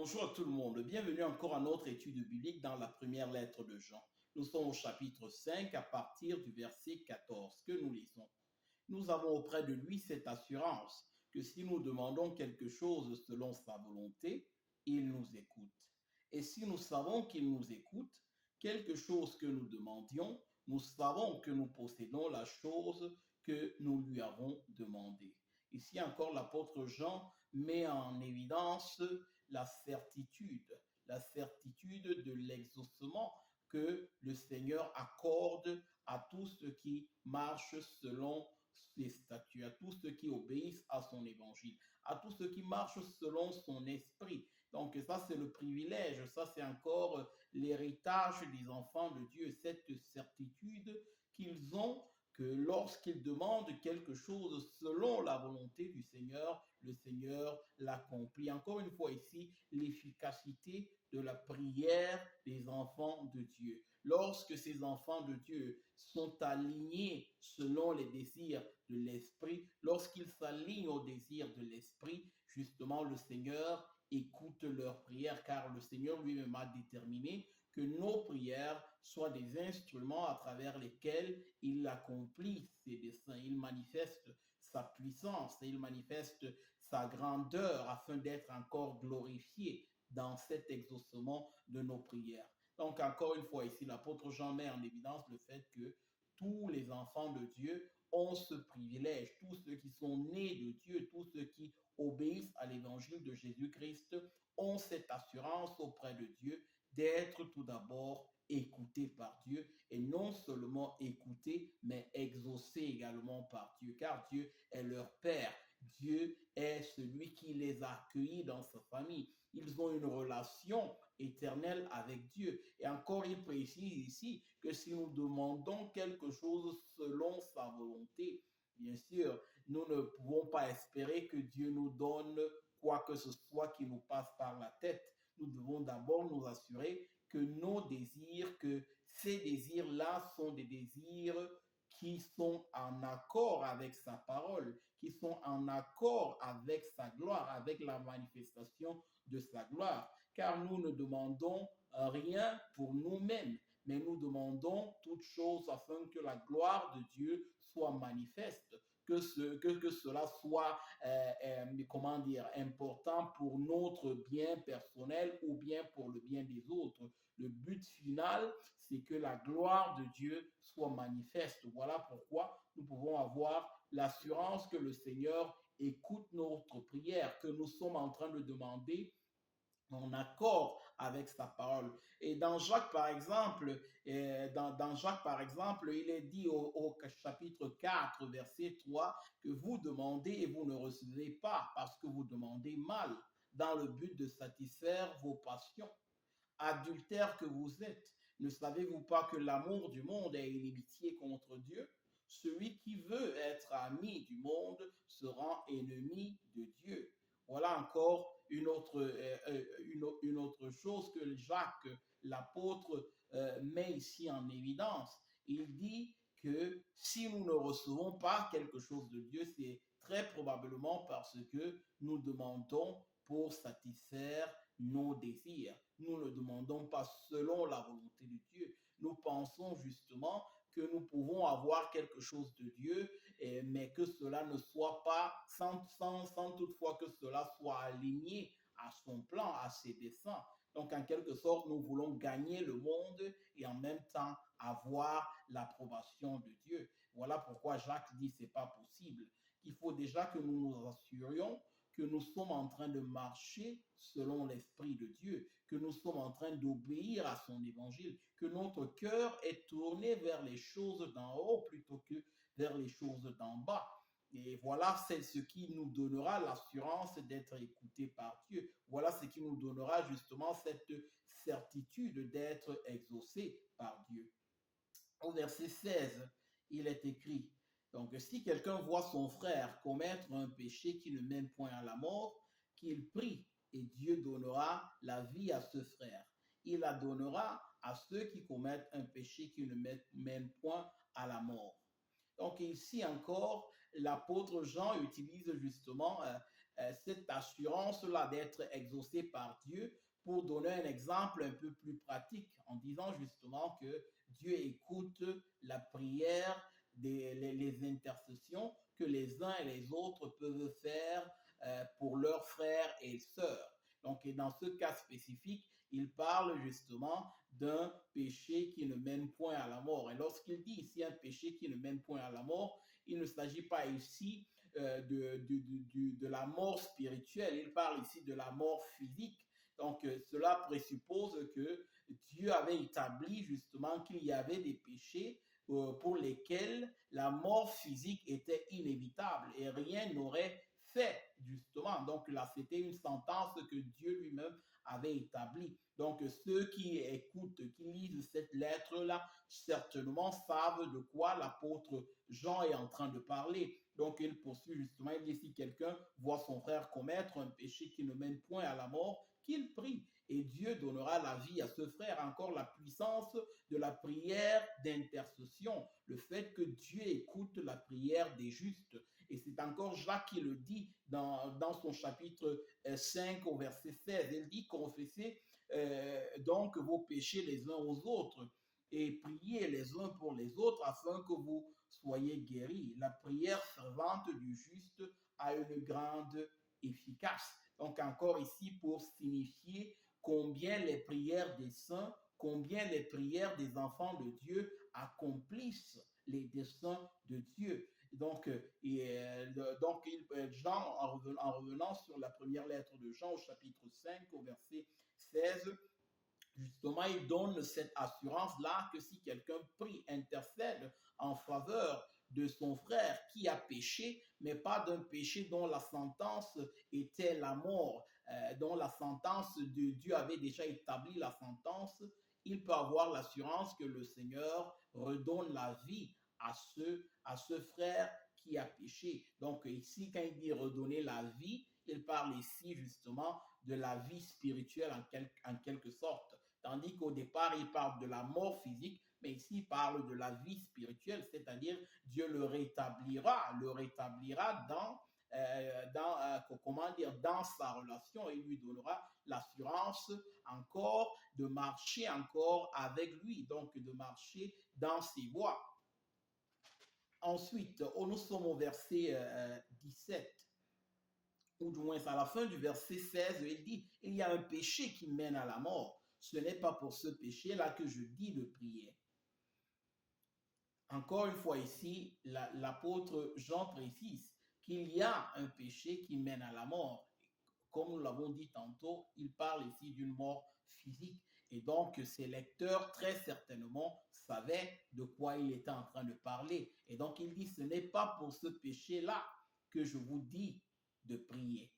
Bonjour à tout le monde, bienvenue encore à notre étude biblique dans la première lettre de Jean. Nous sommes au chapitre 5 à partir du verset 14 que nous lisons. Nous avons auprès de lui cette assurance que si nous demandons quelque chose selon sa volonté, il nous écoute. Et si nous savons qu'il nous écoute, quelque chose que nous demandions, nous savons que nous possédons la chose que nous lui avons demandée. Ici encore, l'apôtre Jean met en évidence la certitude de l'exaucement que le Seigneur accorde à tous ceux qui marchent selon ses statuts, à tous ceux qui obéissent à son évangile, à tous ceux qui marchent selon son esprit. Donc ça, c'est le privilège, ça, c'est encore l'héritage des enfants de Dieu, cette certitude qu'ils ont que lorsqu'ils demandent quelque chose selon la volonté du Seigneur, le Seigneur l'accomplit. Encore une fois ici, l'efficacité de la prière des enfants de Dieu. Lorsque ces enfants de Dieu sont alignés selon les désirs de l'Esprit, lorsqu'ils s'alignent aux désirs de l'Esprit, justement, le Seigneur écoute leurs prières, car le Seigneur lui-même a déterminé que nos prières soient des instruments à travers lesquels il accomplit ses desseins, il manifeste sa puissance et il manifeste sa grandeur afin d'être encore glorifié dans cet exaucement de nos prières. Donc encore une fois ici, l'apôtre Jean met en évidence le fait que tous les enfants de Dieu ont ce privilège, tous ceux qui sont nés de Dieu, tous ceux qui obéissent à l'évangile de Jésus-Christ ont cette assurance auprès de Dieu d'être tout d'abord écoutés par Dieu et non seulement écoutés, mais exaucés également par Dieu, car Dieu est leur Père. Dieu est celui qui les a accueillis dans sa famille. Ils ont une relation éternelle avec Dieu. Et encore, il précise ici que si nous demandons quelque chose selon sa volonté, bien sûr, nous ne pouvons pas espérer que Dieu nous donne quoi que ce soit qui nous passe par la tête. Nous devons d'abord nous assurer que nos désirs, que ces désirs-là sont des désirs qui sont en accord avec sa parole, qui sont en accord avec sa gloire, avec la manifestation de sa gloire. Car nous ne demandons rien pour nous-mêmes, mais nous demandons toutes choses afin que la gloire de Dieu soit manifeste, que cela soit comment dire, important pour notre bien personnel ou bien pour le bien des autres. Le but final, c'est que la gloire de Dieu soit manifeste. Voilà pourquoi nous pouvons avoir l'assurance que le Seigneur écoute notre prière, que nous sommes en train de demander en accord avec sa parole. Et dans Jacques, par exemple, il est dit au chapitre 4, verset 3, que vous demandez et vous ne recevez pas parce que vous demandez mal, dans le but de satisfaire vos passions. Adultères que vous êtes, ne savez-vous pas que l'amour du monde est inimitié contre Dieu? Celui qui veut être ami du monde se rend ennemi de Dieu. Voilà encore une autre chose que Jacques, l'apôtre, met ici en évidence. Il dit que si nous ne recevons pas quelque chose de Dieu, c'est très probablement parce que nous demandons pour satisfaire nos désirs. Nous ne demandons pas selon la volonté de Dieu. Nous pensons justement que nous pouvons avoir quelque chose de Dieu, mais que cela ne soit pas, sans toutefois que cela soit aligné à son plan, à ses desseins. Donc, en quelque sorte, nous voulons gagner le monde et en même temps avoir l'approbation de Dieu. Voilà pourquoi Jacques dit que ce n'est pas possible. Il faut déjà que nous nous assurions que nous sommes en train de marcher selon l'Esprit de Dieu, que nous sommes en train d'obéir à son évangile, que notre cœur est tourné vers les choses d'en haut plutôt que vers les choses d'en bas. Et voilà, c'est ce qui nous donnera l'assurance d'être écoutés par Dieu. Voilà ce qui nous donnera justement cette certitude d'être exaucés par Dieu. Au verset 16, il est écrit, donc si quelqu'un voit son frère commettre un péché qui ne mène point à la mort, qu'il prie et Dieu donnera la vie à ce frère. Il la donnera à ceux qui commettent un péché qui ne mène point à la mort. Donc ici encore, l'apôtre Jean utilise justement cette assurance-là d'être exaucé par Dieu, pour donner un exemple un peu plus pratique en disant justement que Dieu écoute la prière, les intercessions que les uns et les autres peuvent faire pour leurs frères et sœurs. Donc, et dans ce cas spécifique, il parle justement d'un péché qui ne mène point à la mort. Et lorsqu'il dit ici un péché qui ne mène point à la mort, il ne s'agit pas ici de la mort spirituelle, il parle ici de la mort physique. Donc, cela présuppose que Dieu avait établi justement qu'il y avait des péchés pour lesquels la mort physique était inévitable et rien n'aurait fait justement. Donc là, c'était une sentence que Dieu lui-même avait établie. Donc ceux qui écoutent, qui lisent cette lettre-là, certainement savent de quoi l'apôtre Jean est en train de parler. Donc il poursuit justement, il dit si quelqu'un voit son frère commettre un péché qui ne mène point à la mort, qu'il prie et Dieu donnera la vie à ce frère. Encore la puissance de la prière d'intercession, le fait que Dieu écoute la prière des justes. Et c'est encore Jacques qui le dit dans son chapitre 5 au verset 16. Il dit confessez donc vos péchés les uns aux autres et priez les uns pour les autres afin que vous soyez guéris. La prière fervente du juste a une grande efficace. Donc encore ici pour signifier combien les prières des saints, combien les prières des enfants de Dieu accomplissent les desseins de Dieu. Donc, Jean, en revenant sur la première lettre de Jean au chapitre 5, au verset 16, justement, il donne cette assurance-là que si quelqu'un prie, intercède en faveur de son frère qui a péché, mais pas d'un péché dont la sentence était la mort, dont la sentence de Dieu avait déjà établi la sentence, il peut avoir l'assurance que le Seigneur redonne la vie à ce frère qui a péché. Donc ici, quand il dit redonner la vie, il parle ici justement de la vie spirituelle en quelque sorte. Tandis qu'au départ, il parle de la mort physique, mais ici, il parle de la vie spirituelle, c'est-à-dire Dieu le rétablira dans sa relation et lui donnera l'assurance encore de marcher encore avec lui, donc de marcher dans ses voies. Ensuite, nous sommes au verset 17, ou du moins à la fin du verset 16, il dit, il y a un péché qui mène à la mort. Ce n'est pas pour ce péché-là que je dis de prier. Encore une fois ici, l'apôtre Jean précise qu'il y a un péché qui mène à la mort. Comme nous l'avons dit tantôt, il parle ici d'une mort physique. Et donc, ses lecteurs, très certainement, savaient de quoi il était en train de parler. Et donc, il dit, ce n'est pas pour ce péché-là que je vous dis de prier.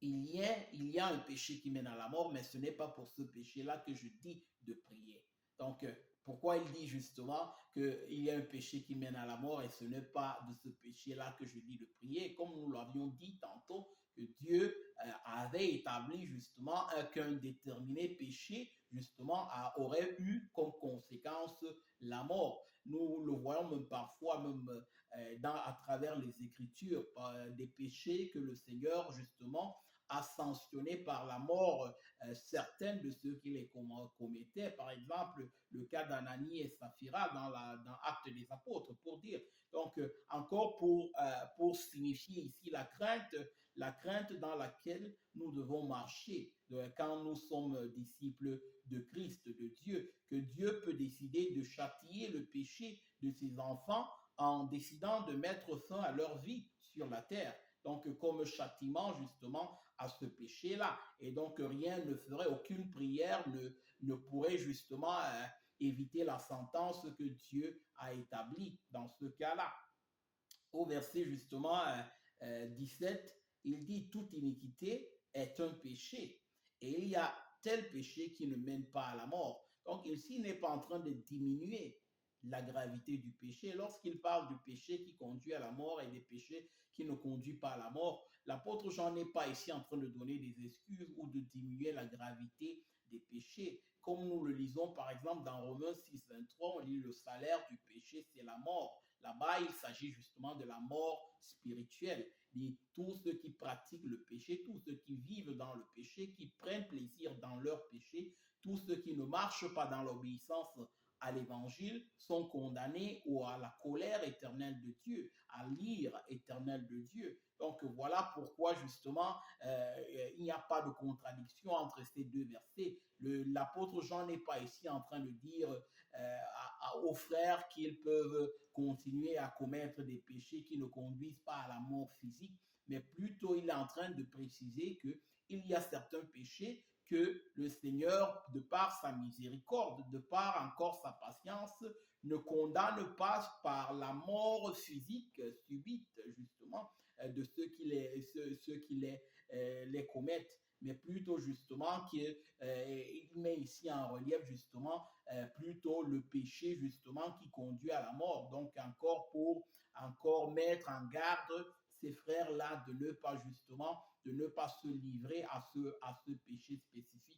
Il y a un péché qui mène à la mort, mais ce n'est pas pour ce péché-là que je dis de prier. Donc, pourquoi il dit justement qu'il y a un péché qui mène à la mort et ce n'est pas de ce péché-là que je dis de prier? Comme nous l'avions dit tantôt, que Dieu avait établi justement qu'un déterminé péché, justement, aurait eu comme conséquence la mort. Nous le voyons même parfois, même à travers les Écritures, des péchés que le Seigneur, justement, a sanctionné par la mort certains de ceux qui les commettaient. Par exemple, le cas d'Ananie et Saphira dans Actes des Apôtres, pour dire. Donc, encore pour signifier ici la crainte dans laquelle nous devons marcher quand nous sommes disciples de Christ, de Dieu, que Dieu peut décider de châtier le péché de ses enfants en décidant de mettre fin à leur vie sur la terre. Donc, comme châtiment justement à ce péché-là. Et donc, rien ne ferait, aucune prière ne pourrait justement éviter la sentence que Dieu a établie dans ce cas-là. Au verset justement 17, il dit toute iniquité est un péché et il y a tel péché qui ne mène pas à la mort. Donc ici, il n'est pas en train de diminuer la gravité du péché. Lorsqu'il parle du péché qui conduit à la mort et des péchés qui ne conduisent pas à la mort, l'apôtre Jean n'est pas ici en train de donner des excuses ou de diminuer la gravité des péchés. Comme nous le lisons par exemple dans Romains 6, 23, on lit le salaire du péché, c'est la mort. là-bas, il s'agit justement de la mort spirituelle. Et tous ceux qui pratiquent le péché, tous ceux qui vivent dans le péché, qui prennent plaisir dans leur péché, tous ceux qui ne marchent pas dans l'obéissance à l'évangile sont condamnés ou à la colère éternelle de Dieu, à l'ire éternelle de Dieu. Donc voilà pourquoi justement il n'y a pas de contradiction entre ces deux versets. L'apôtre Jean n'est pas ici en train de dire aux frères qu'ils peuvent continuer à commettre des péchés qui ne conduisent pas à la mort physique, mais plutôt il est en train de préciser qu'il y a certains péchés que le Seigneur, de par sa miséricorde, de par encore sa patience, ne condamne pas par la mort physique subite, justement, de ceux qui les commettent, mais plutôt justement qu'il met ici en relief justement plutôt le péché justement qui conduit à la mort. Donc encore mettre en garde ces frères-là de ne pas justement, de ne pas se livrer à ce péché